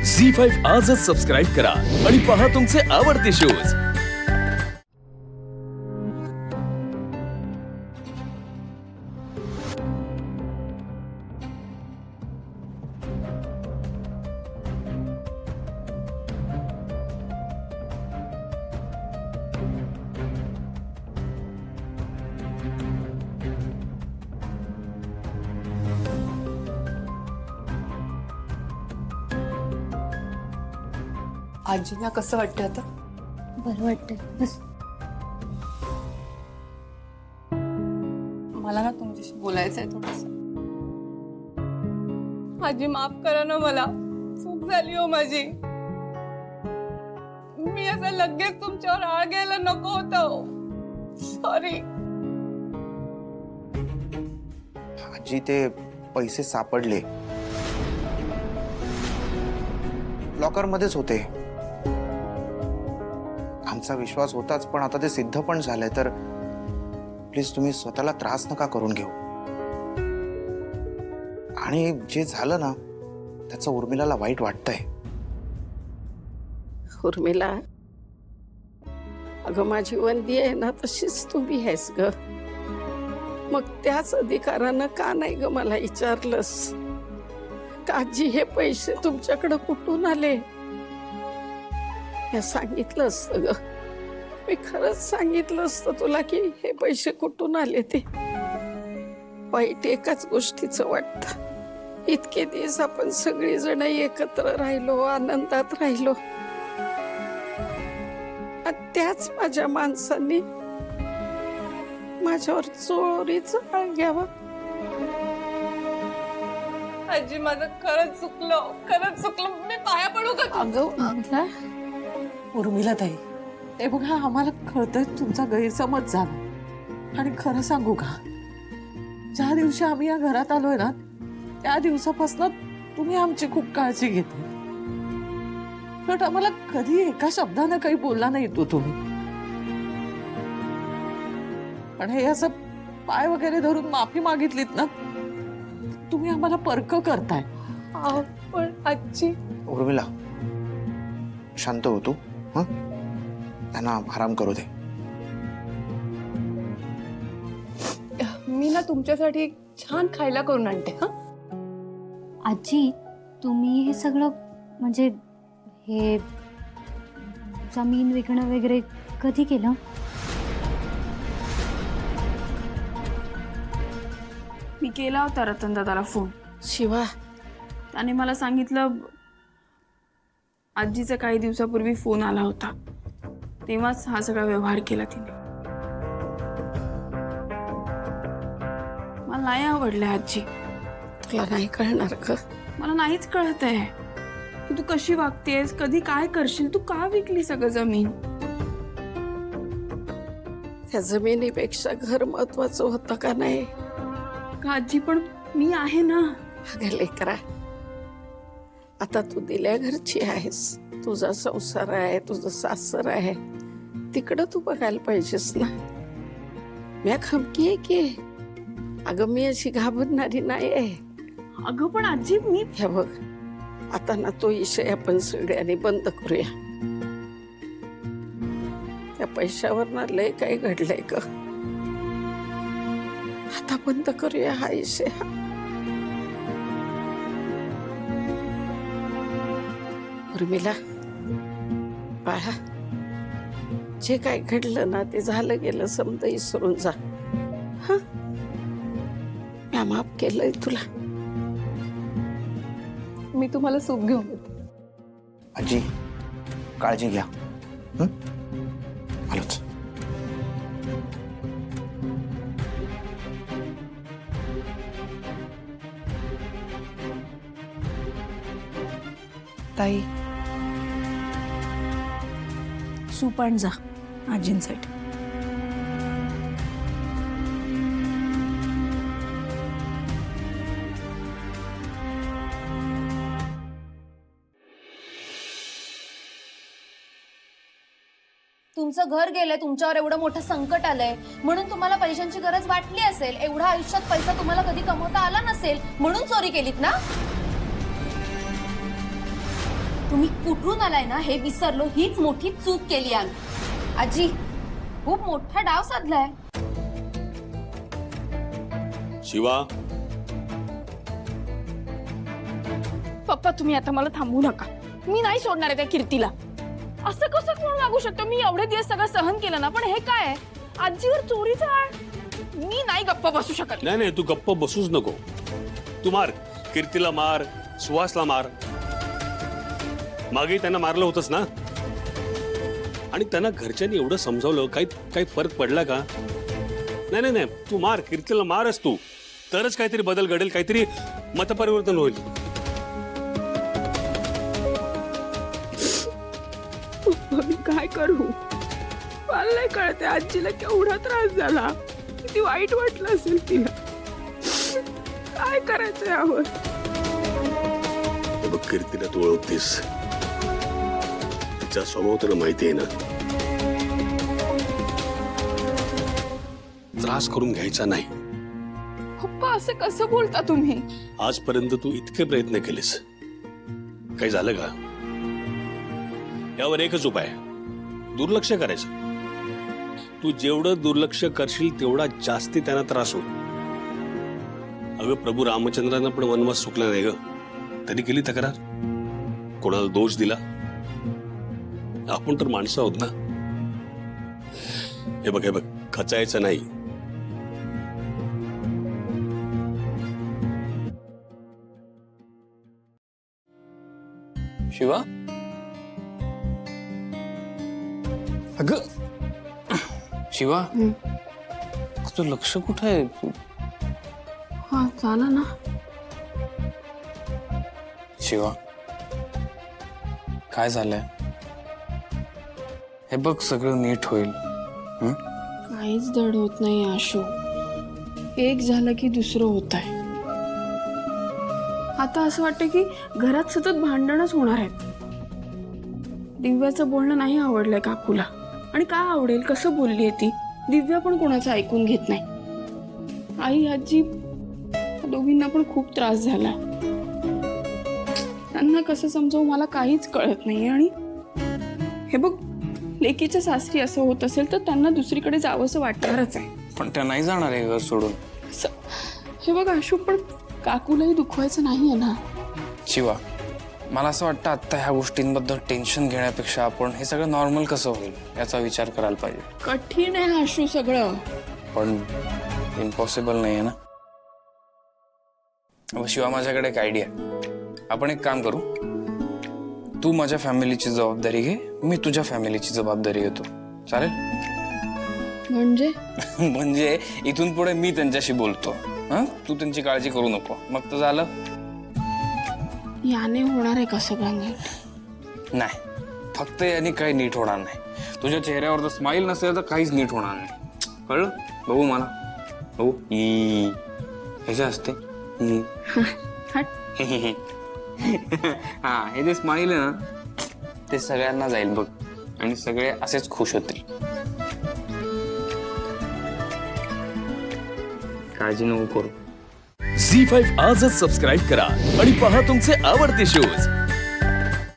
झी5 आजच सबस्क्राईब करा आणि पहा तुमचे आवडते शोज। आजींना कसं वाटतं आता? बरं वाटतं बस। मला ना तुमच्याशी बोलायचं आहे थोडंसं। आजी माफ करा ना, मला चूक झाली हो माझी। मी असं लगेच तुमच्यावर आळ घ्यायला नको होतं। सॉरी। आजी ते पैसे सापडले, लॉकर मध्येच होते। आमचा विश्वास होताच, पण आता ते सिद्ध पण झालंय, तर प्लीज तुम्ही स्वतःला त्रास नका करून घेऊ। आणि जे झालं ना त्याचं उर्मिलाला वाईट वाटतंय। उर्मिला, अगं माझी वंदी आहे ना तशीच तुम्ही आहेस ग। मग त्याच अधिकारानं का नाही ग मला विचारलंस? काजी हे पैसे तुमच्याकडे कुठून आले हे सांगितलं असतं ग। मी खरंच सांगितलं असतं तुला की हे पैसे कुठून आले ते। वाईट एकाच गोष्टीचं वाटतं, इतके दिवस आपण सगळी जण एकत्र राहिलो, आनंदात राहिलो, आणि त्याच माझ्या माणसांनी माझ्यावर चोरीचा आळ घ्यावा। आजी माझं खरंच चुकलं। मी पाया पडू का? अगं उर्मिला ताई, हे बघा, आम्हाला कळतंय तुमचा गैरसमज झाला। आणि खरं सांगू का, ज्या दिवशी आम्ही या घरात आलोय ना त्या दिवसापासून तुम्ही आमची खूप काळजी घेते। पण आम्हाला कधी एका शब्दानं काही बोलला नाही तो तुम्ही। पण हे असं पाय वगैरे धरून माफी मागितलीत ना, तुम्ही आम्हाला परक करताय। पण आजी, उर्मिला शांत हो तू। त्यांना आराम करू दे। मी ना तुमच्यासाठी छान खायला करून आणते। हा आजी, तुम्ही हे सगळं म्हणजे हे जमीन विकणं वगैरे कधी केलं? मी केला होता रतन दादाला फोन। शिवा, त्याने मला सांगितलं आजीचा काही दिवसापूर्वी फोन आला होता, तेव्हाच हा सगळा व्यवहार केला तिने। मला नाही आवडलं आजी। तुला नाही कळणार ग। मला नाहीच कळत आहे की तू कशी वागतेस, कधी काय करशील, तू का विकली सगळं जमीन? त्या जमिनीपेक्षा घर महत्वाचं होतं का नाही? का आजी, पण मी आहे ना। अगं लेकरा, आता तू दिल्या घरची आहेस, तुझा संसार आहे, तुझं सासर आहे, तिकडं तू बघायला पाहिजेस ना। मी खमकी आहे की? अगं मी अशी घाबरणारी नाही आहे। अगं पण आजी, मी हे बघ, आता ना तो विषय आपण सगळ्यांनी बंद करूया। त्या पैशावर ना लय काही घडलंय ग, आता बंद करूया हा विषय। उर्मिला बाळा, जे काय घडलं ना ते झालं गेलं, समजा विसरून जा। हा, मी माफ केलंय तुला। मी तुम्हाला सूप घेऊन येते। आजी काळजी घ्या। आलोच। ताई, सूप आण जा आजींसाठी। तुमचं घर गेलंय, तुमच्यावर एवढं मोठं संकट आलंय म्हणून तुम्हाला पैशांची गरज वाटली असेल। एवढा आयुष्यात पैसा तुम्हाला कधी कमवता आला नसेल म्हणून चोरी केलीत ना? तुम्ही कुठून आलाय ना हे विसरलो, हीच मोठी चूक केली आम्ही. आजी, खूप मोठा डाव साधलाय. शिवा, पप्पा तुम्ही आता मला थांबवू नका. मी नाही सोडणार आहे त्या कीर्तीला. असं कसं कोण वागू शकतो? मी एवढे दिवस सगळं सहन केलं ना, पण हे काय आहे? आजीवर चोरीचा आळ. मी नाही गप्प बसू शकत. नाही तू गप्प बसूच नको. तू मार, कीर्तीला मार, सुहासला मार. मागे त्यांना मारलं होतंस ना. आणि त्यांना घरच्यांनी एवढं समजावलं, काही फरक पडला का? नाही तू मार, कीर्तीला मारच तू. तरच काहीतरी बदल घडेल, काहीतरी मतपरिवर्तन होईल. मी काय करू? मला नाही कळते आजीला केवढा त्रास झाला, किती वाईट वाटलं असेल तिला. काय करायचं यावर? बघ, कीर्तीला तू ओळखतेस, तिचा स्वभाव तुला माहिती आहे ना. त्रास करून घ्यायचा नाही. पप्पा असं कसं बोलता तुम्ही? आजपर्यंत तू इतके प्रयत्न केलेस, काही झालं का? यावर एकच उपाय, दुर्लक्ष करायचं. तू जेवढं दुर्लक्ष करशील तेवढा जास्ती त्यांना त्रास होईल. अगं, प्रभू रामचंद्रांना पण वनवास चुकला नाही ग, तरी केली तक्रार, कोणाला दोष दिला. आपण तर माणसं आहोत ना. हे बघ खचायचं नाही. शिवा, अगं शिवा, तुझं लक्ष कुठं आहे? हा झालं ना. शिवा, काय झालंय? हे बघ, सगळं नीट होईल. काहीच धड होत नाही आशू. एक झालं की दुसरं होत आहे. आता असं वाटतं की घरात सतत भांडणच होणार आहेत. दिव्याचं बोलणं नाही आवडलंय काकूला. आणि का आवडेल? कसं बोलली आहे ती? दिव्या पण कोणाचं ऐकून घेत नाही. आई आजी दोघींना पण खूप त्रास झाला. त्यांना कसं समजावं मला काहीच कळत नाही. आणि हे बघ, लेकीच्या सासरी असं होत असेल तर त्यांना दुसरीकडे जावंसं वाटणारच आहे. पण त्या नाही जाणार आहे घर सोडून. हे बघ आशू, पण काकूलाही दुखवायचं नाहीये ना. शिवा, मला असं वाटतं आत्ता ह्या गोष्टींबद्दल टेन्शन घेण्यापेक्षा आपण हे सगळं नॉर्मल कसं होईल याचा विचार करायला पाहिजे. कठीण आहे आशू सगळं, पण इम्पॉसिबल नाही आहे ना. शिवा, माझ्याकडे एक आयडिया. आपण एक काम करू, तू माझ्या फॅमिलीची जबाबदारी घे, मी तुझ्या फॅमिलीची जबाबदारी घेतो. चालेल? म्हणजे म्हणजे इथून पुढे मी त्यांच्याशी बोलतो. तू त्यांची काळजी करू नको. मग तर झालं. याने होणार आहे का सगळं नीट? नाही, फक्त याने काही नीट होणार नाही. तुझ्या चेहऱ्यावर जर स्माईल नसेल तर काहीच नीट होणार नाही. कळलं? बघू मला. बघू. ह्याच्या असते. हा, हे जे स्माईल आहे ना, ते सगळ्यांना जाईल बघ, आणि सगळे असेच खुश होतील. काळजी नको करू. झी5 आजच सबस्क्राईब करा आणि पहा तुमचे आवडते शोज